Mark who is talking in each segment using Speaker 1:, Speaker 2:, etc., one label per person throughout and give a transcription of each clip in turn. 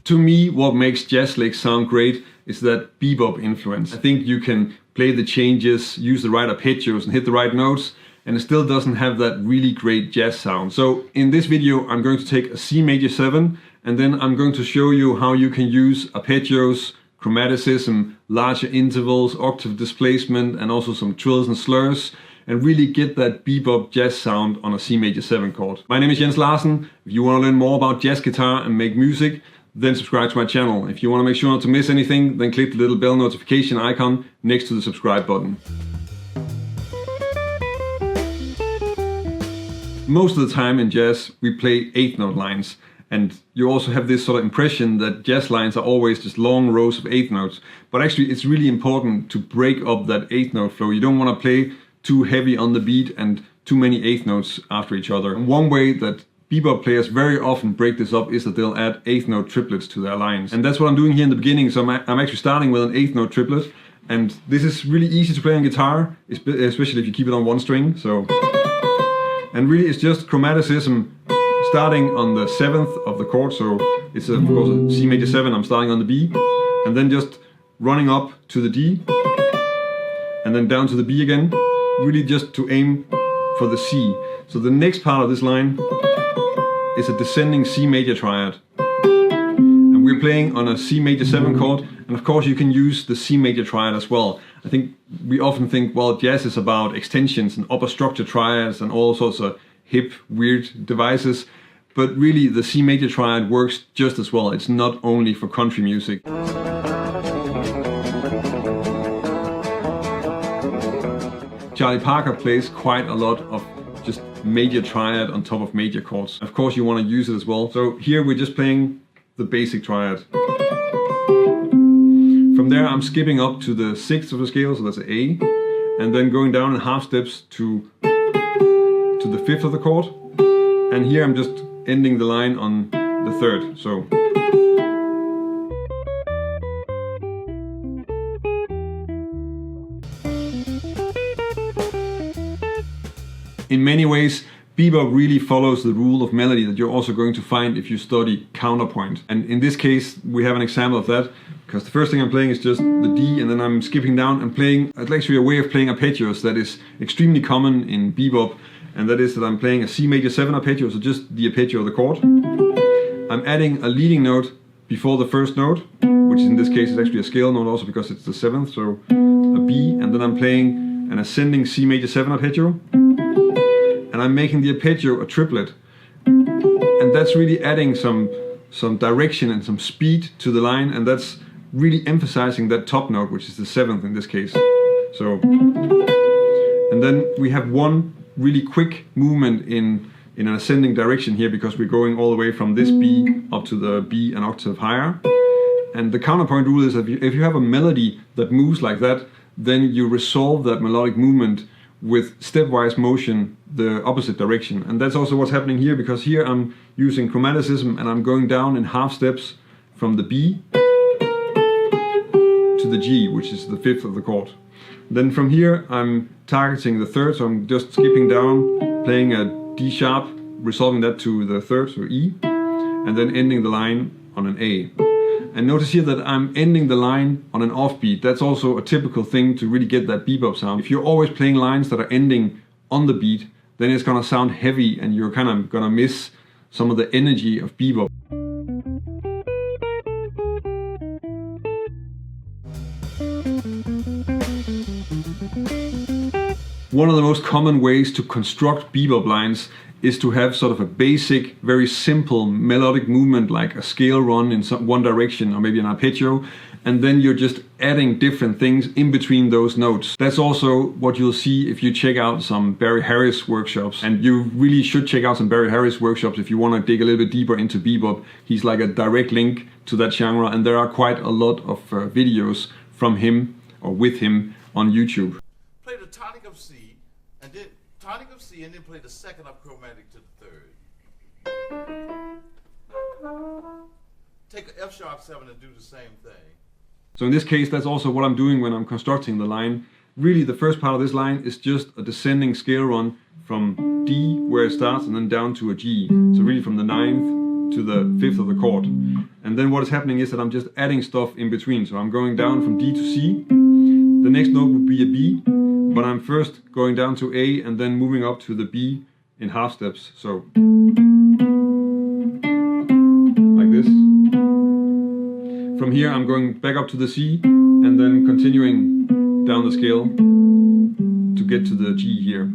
Speaker 1: To me, what makes jazz licks sound great is that bebop influence. I think you can play the changes, use the right arpeggios and hit the right notes, and it still doesn't have that really great jazz sound. So in this video, I'm going to take a C major 7, and then I'm going to show you how you can use arpeggios, chromaticism, larger intervals, octave displacement, and also some trills and slurs, and really get that bebop jazz sound on a C major 7 chord. My name is Jens Larsen. If you want to learn more about jazz guitar and make music, then subscribe to my channel. If you want to make sure not to miss anything, then click the little bell notification icon next to the subscribe button. Most of the time in jazz, we play 8th note lines. And you also have this sort of impression that jazz lines are always just long rows of 8th notes. But actually it's really important to break up that 8th note flow. You don't want to play too heavy on the beat and too many 8th notes after each other. And one way that bebop players very often break this up is that they'll add 8th note triplets to their lines. And that's what I'm doing here in the beginning. So I'm actually starting with an 8th note triplet. And this is really easy to play on guitar, especially if you keep it on one string. So, and really it's just chromaticism starting on the 7th of the chord. So it's of course a C major 7, I'm starting on the B. And then just running up to the D. And then down to the B again. Really just to aim for the C. So the next part of this line is a descending C major triad. And we're playing on a C major 7 chord, and of course you can use the C major triad as well. I think we often think, well, jazz is about extensions and upper structure triads and all sorts of hip, weird devices, but really the C major triad works just as well. It's not only for country music. Charlie Parker plays quite a lot of just major triad on top of major chords. Of course you want to use it as well. So here we're just playing the basic triad. From there I'm skipping up to the 6th of the scale, so that's an A, and then going down in half steps to the 5th of the chord. And here I'm just ending the line on the 3rd. So in many ways, bebop really follows the rule of melody that you're also going to find if you study counterpoint. And in this case, we have an example of that, because the first thing I'm playing is just the D, and then I'm skipping down and playing, it's actually a way of playing arpeggios that is extremely common in bebop, and that is that I'm playing a C major 7 arpeggio, so just the arpeggio of the chord. I'm adding a leading note before the first note, which in this case is actually a scale note also because it's the 7th, so a B, and then I'm playing an ascending C major 7 arpeggio. And I'm making the arpeggio a triplet. And that's really adding some direction and some speed to the line, and that's really emphasizing that top note, which is the 7th in this case. So, and then we have one really quick movement in an ascending direction here, because we're going all the way from this B up to the B an octave higher. And the counterpoint rule is that if you have a melody that moves like that, then you resolve that melodic movement with stepwise motion the opposite direction. And that's also what's happening here, because here I'm using chromaticism and I'm going down in half steps from the B to the G, which is the 5th of the chord. Then from here I'm targeting the 3rd, so I'm just skipping down, playing a D sharp, resolving that to the 3rd, so E, and then ending the line on an A. And notice here that I'm ending the line on an offbeat. That's also a typical thing to really get that bebop sound. If you're always playing lines that are ending on the beat, then it's gonna sound heavy and you're kind of gonna miss some of the energy of bebop. One of the most common ways to construct bebop lines is to have sort of a basic, very simple melodic movement like a scale run in one direction or maybe an arpeggio, and then you're just adding different things in between those notes. That's also what you'll see if you check out some Barry Harris workshops, and you really should check out some Barry Harris workshops if you want to dig a little bit deeper into bebop. He's like a direct link to that genre, and there are quite a lot of videos from him or with him on YouTube.
Speaker 2: Play the tonic of C, and then tonic of C, and then play the 2nd up chromatic to the 3rd. Take an F sharp 7 and do the same thing.
Speaker 1: So in this case, that's also what I'm doing when I'm constructing the line. Really, the first part of this line is just a descending scale run from D, where it starts, and then down to a G. So really from the 9th to the 5th of the chord. And then what is happening is that I'm just adding stuff in between. So I'm going down from D to C. The next note would be a B, but I'm first going down to A and then moving up to the B in half steps. So like this. From here I'm going back up to the C and then continuing down the scale to get to the G here.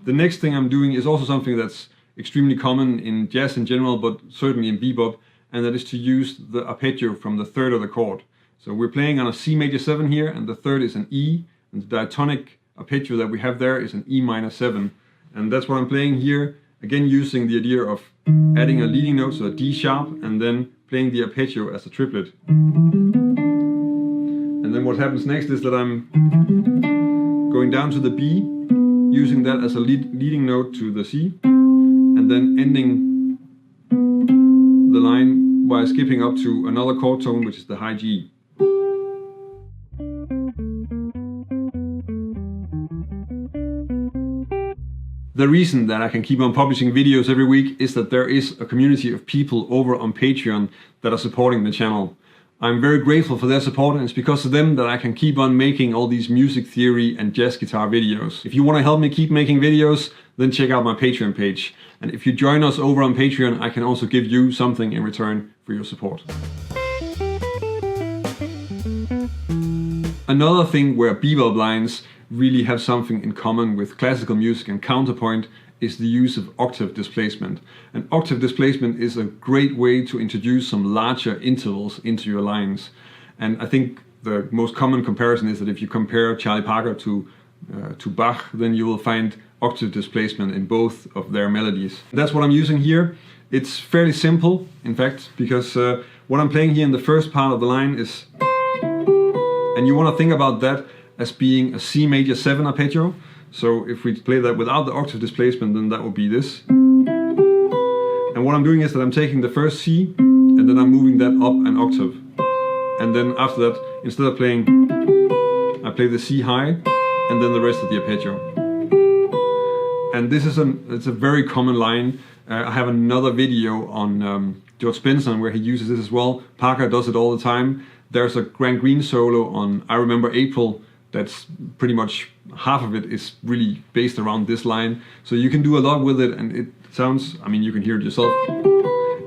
Speaker 1: The next thing I'm doing is also something that's extremely common in jazz in general, but certainly in bebop, and that is to use the arpeggio from the 3rd of the chord. So we're playing on a C major 7 here, and the 3rd is an E, and the diatonic arpeggio that we have there is an E minor 7. And that's what I'm playing here, again using the idea of adding a leading note, so a D sharp, and then playing the arpeggio as a triplet. And then what happens next is that I'm going down to the B, using that as a leading note to the C, and then ending the line by skipping up to another chord tone, which is the high G. The reason that I can keep on publishing videos every week is that there is a community of people over on Patreon that are supporting the channel. I'm very grateful for their support, and it's because of them that I can keep on making all these music theory and jazz guitar videos. If you want to help me keep making videos, then check out my Patreon page. And if you join us over on Patreon, I can also give you something in return for your support. Another thing where bebop lines really have something in common with classical music and counterpoint is the use of octave displacement. And octave displacement is a great way to introduce some larger intervals into your lines. And I think the most common comparison is that if you compare Charlie Parker to Bach, then you will find octave displacement in both of their melodies. And that's what I'm using here. It's fairly simple, in fact, because what I'm playing here in the first part of the line is, and you want to think about that as being a C major 7 arpeggio. So if we play that without the octave displacement, then that would be this. And what I'm doing is that I'm taking the first C and then I'm moving that up an octave. And then after that, instead of playing, I play the C high and then the rest of the arpeggio. And this is it's a very common line. I have another video on George Benson where he uses this as well. Parker does it all the time. There's a Grant Green solo on I Remember April that's pretty much half of it is really based around this line. So you can do a lot with it, and it sounds, I mean, you can hear it yourself.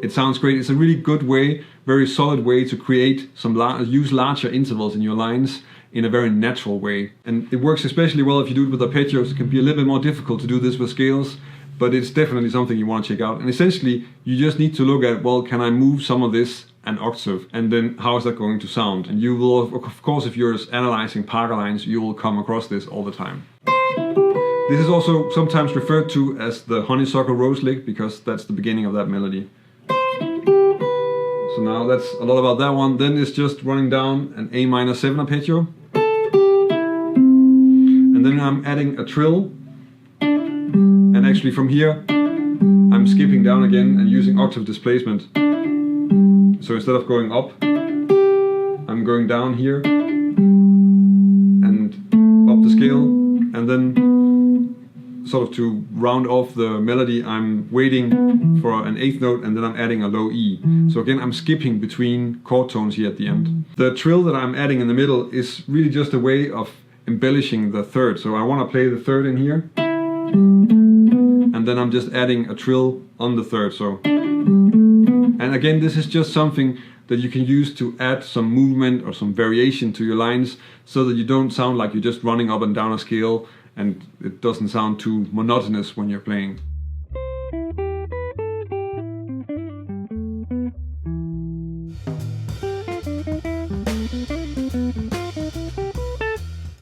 Speaker 1: It sounds great. It's a really good way, very solid way to create use larger intervals in your lines in a very natural way. And it works especially well if you do it with arpeggios. It can be a little bit more difficult to do this with scales, but it's definitely something you want to check out. And essentially, you just need to look at, well, can I move some of this an octave, and then how is that going to sound? And you will, of course, if you're analyzing Parker lines, you will come across this all the time. This is also sometimes referred to as the Honeysuckle rose lick, because that's the beginning of that melody. So now that's a lot about that one. Then it's just running down an A minor 7 arpeggio. And then I'm adding a trill. And actually from here, I'm skipping down again and using octave displacement. So instead of going up, I'm going down here and up the scale, and then sort of to round off the melody, I'm waiting for an 8th note and then I'm adding a low E. So again, I'm skipping between chord tones here at the end. The trill that I'm adding in the middle is really just a way of embellishing the 3rd. So I want to play the 3rd in here, and then I'm just adding a trill on the 3rd. So. And again, this is just something that you can use to add some movement or some variation to your lines so that you don't sound like you're just running up and down a scale and it doesn't sound too monotonous when you're playing.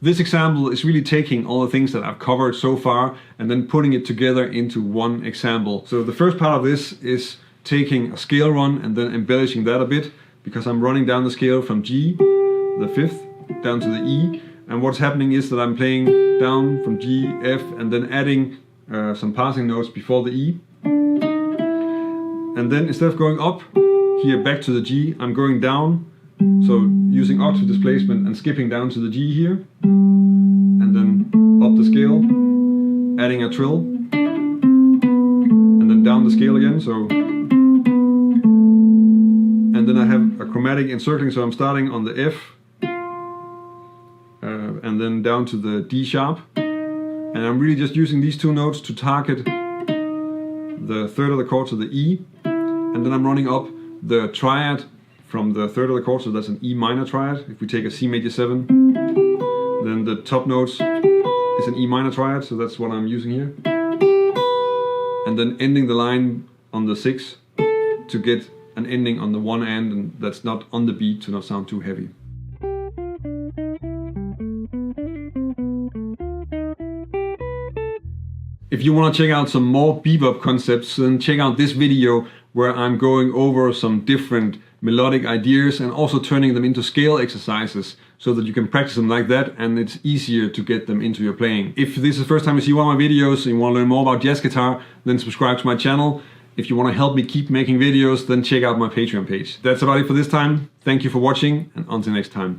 Speaker 1: This example is really taking all the things that I've covered so far and then putting it together into one example. So the first part of this is taking a scale run and then embellishing that a bit, because I'm running down the scale from G, the 5th, down to the E, and what's happening is that I'm playing down from G, F, and then adding some passing notes before the E. And then instead of going up here back to the G, I'm going down, so using octave displacement and skipping down to the G here, and then up the scale, adding a trill, and then down the scale again, so then I have a chromatic encircling, so I'm starting on the F, and then down to the D sharp. And I'm really just using these two notes to target the third of the chord, so the E. And then I'm running up the triad from the third of the chord, so that's an E minor triad. If we take a C major 7, then the top notes is an E minor triad, so that's what I'm using here. And then ending the line on the 6 to get an ending on the one end, and that's not on the beat to not sound too heavy. If you want to check out some more bebop concepts, then check out this video where I'm going over some different melodic ideas and also turning them into scale exercises so that you can practice them like that, and it's easier to get them into your playing. If this is the first time you see one of my videos and you want to learn more about jazz guitar, then subscribe to my channel. If you want to help me keep making videos, then check out my Patreon page. That's about it for this time. Thank you for watching, and until next time.